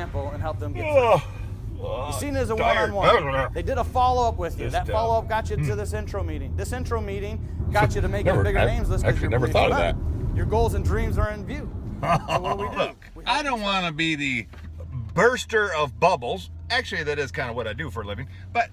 example and help them get through. You seen it as a one-on-one. They did a follow-up with you. That follow-up got you to this intro meeting. This intro meeting got you to make a bigger names list. Actually, never thought of that. Your goals and dreams are in view. So what do we do? Look, I don't want to be the burster of bubbles. Actually, that is kind of what I do for a living. But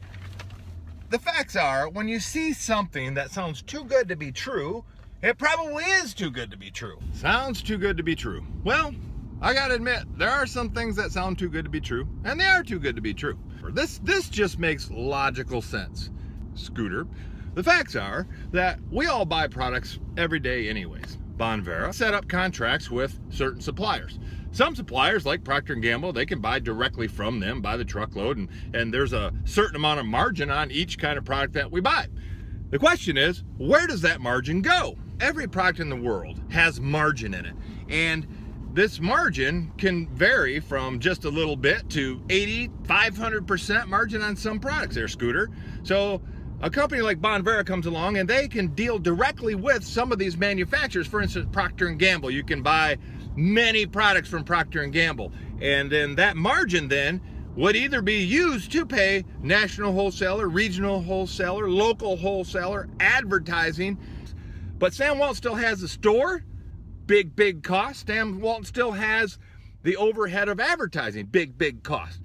the facts are, when you see something that sounds too good to be true, it probably is too good to be true. Sounds too good to be true. Well, I gotta admit, there are some things that sound too good to be true, and they are too good to be true. This just makes logical sense, Scooter. The facts are that we all buy products every day anyways. Bonvera set up contracts with certain suppliers. Some suppliers, like Procter & Gamble, they can buy directly from them by the truckload, and there's a certain amount of margin on each kind of product that we buy. The question is, where does that margin go? Every product in the world has margin in it, and this margin can vary from just a little bit to 80, 500% margin on some products there, Scooter. So a company like Bonvera comes along and they can deal directly with some of these manufacturers. For instance, Procter & Gamble. You can buy many products from Procter & Gamble. And then that margin then would either be used to pay national wholesaler, regional wholesaler, local wholesaler, advertising. But Sam Walton still has a store. Big cost. Sam Walton still has the overhead of advertising. Big cost.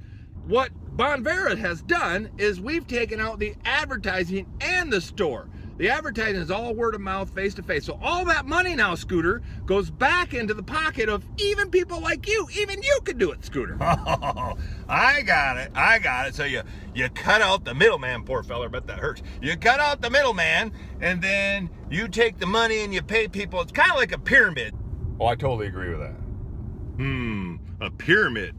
What Bonvera has done is we've taken out the advertising and the store. The advertising is all word of mouth, face to face. So all that money now, Scooter, goes back into the pocket of even people like you. Even you could do it, Scooter. Oh, I got it. So you cut out the middleman, poor fella, but that hurts. You cut out the middleman, and then you take the money and you pay people. It's kind of like a pyramid. Oh, I totally agree with that. A pyramid.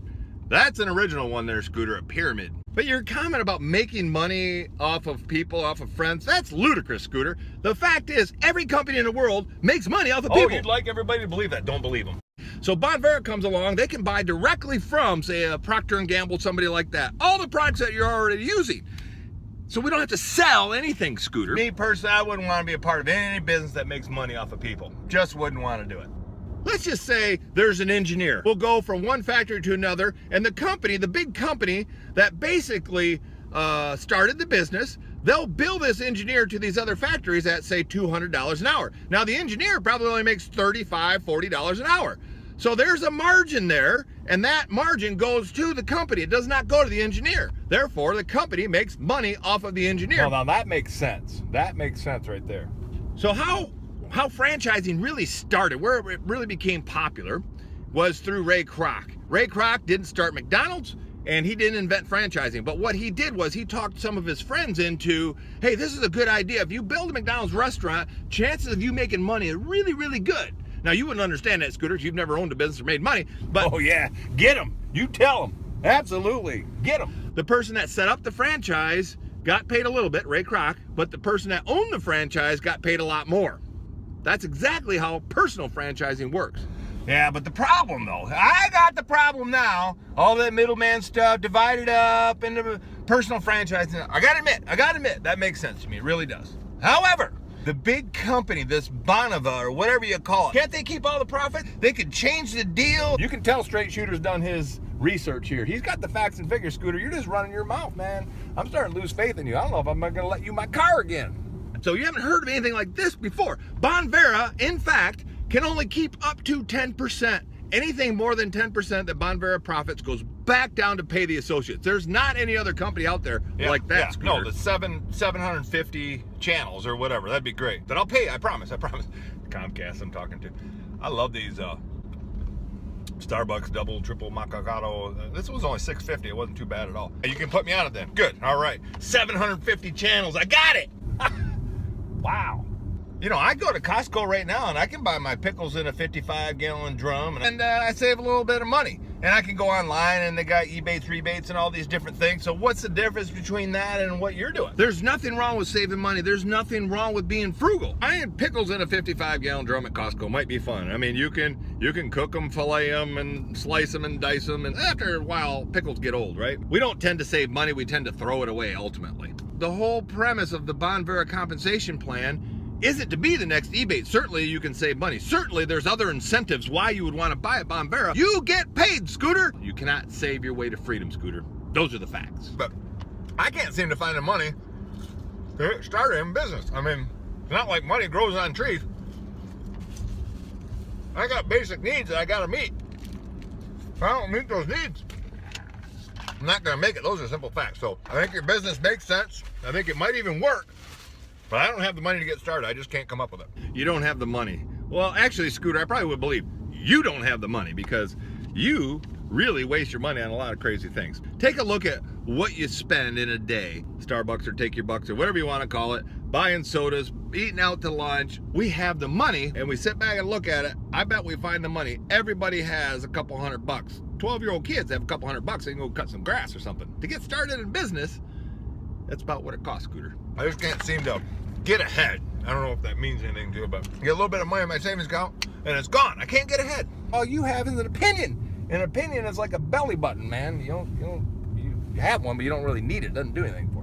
That's an original one there, Scooter, a pyramid. But your comment about making money off of people, off of friends, that's ludicrous, Scooter. The fact is, every company in the world makes money off of people. Oh, you'd like everybody to believe that. Don't believe them. So Bonvera comes along, they can buy directly from, say, a Procter & Gamble, somebody like that, all the products that you're already using. So we don't have to sell anything, Scooter. Me personally, I wouldn't want to be a part of any business that makes money off of people. Just wouldn't want to do it. Let's just say there's an engineer. We'll go from one factory to another, and the company, the big company that basically started the business, they'll bill this engineer to these other factories at, say, $200 an hour. Now, the engineer probably only makes $35, $40 an hour. So there's a margin there, and that margin goes to the company. It does not go to the engineer. Therefore, the company makes money off of the engineer. Well, now that makes sense. That makes sense right there. So how franchising really started, where it really became popular, was through Ray Kroc. Ray Kroc didn't start McDonald's, and he didn't invent franchising. But what he did was he talked some of his friends into, hey, this is a good idea. If you build a McDonald's restaurant, chances of you making money are really, really good. Now, you wouldn't understand that, Scooter, if you've never owned a business or made money, but... Oh, yeah. Get them. You tell them. Absolutely. Get them. The person that set up the franchise got paid a little bit, Ray Kroc, but the person that owned the franchise got paid a lot more. That's exactly how personal franchising works. Yeah, but the problem, though, I got the problem now. All that middleman stuff divided up into personal franchising. I gotta admit, that makes sense to me. It really does. However, the big company, this Bonava or whatever you call it, can't they keep all the profit? They could change the deal. You can tell Straight Shooter's done his research here. He's got the facts and figures, Scooter. You're just running your mouth, man. I'm starting to lose faith in you. I don't know if I'm gonna let you my car again. So you haven't heard of anything like this before. Bonvera, in fact, can only keep up to 10%. Anything more than 10% that Bonvera profits goes back down to pay the associates. There's not any other company out there like that. Yeah. Scooter. No, the 750 channels or whatever. That'd be great. That I'll pay. I promise. Comcast I'm talking to. I love these Starbucks double, triple macchiato. This was only $6.50. It wasn't too bad at all. You can put me on it then. Good. All right. 750 channels. I got it. Wow. You know, I go to Costco right now and I can buy my pickles in a 55-gallon drum and I save a little bit of money. And I can go online and they got Ebates, rebates, and all these different things. So what's the difference between that and what you're doing? There's nothing wrong with saving money. There's nothing wrong with being frugal. Buying pickles in a 55-gallon drum at Costco might be fun. I mean, you can cook them, fillet them, and slice them and dice them. And after a while, pickles get old, right? We don't tend to save money. We tend to throw it away ultimately. The whole premise of the Bonvera compensation plan Is it to be the next eBay? Certainly you can save money. Certainly there's other incentives why you would want to buy a Bombera. You get paid, Scooter. You cannot save your way to freedom, Scooter. Those are the facts. But I can't seem to find the money to start in business. I mean, it's not like money grows on trees. I got basic needs that I got to meet. If I don't meet those needs, I'm not going to make it. Those are simple facts. So I think your business makes sense. I think it might even work. But I don't have the money to get started. I just can't come up with it. You don't have the money. Well, actually, Scooter, I probably would believe you don't have the money because you really waste your money on a lot of crazy things. Take a look at what you spend in a day. Starbucks or Take Your Bucks or whatever you want to call it. Buying sodas, eating out to lunch. We have the money and we sit back and look at it. I bet we find the money. Everybody has a couple $100. 12-year-old kids have a couple $100. They can go cut some grass or something. To get started in business, that's about what it costs, Scooter. I just can't seem to get ahead. I don't know if that means anything to you, but I get a little bit of money in my savings account and it's gone. I can't get ahead. All you have is an opinion. An opinion is like a belly button, man. You have one, but you don't really need it. It doesn't do anything for you.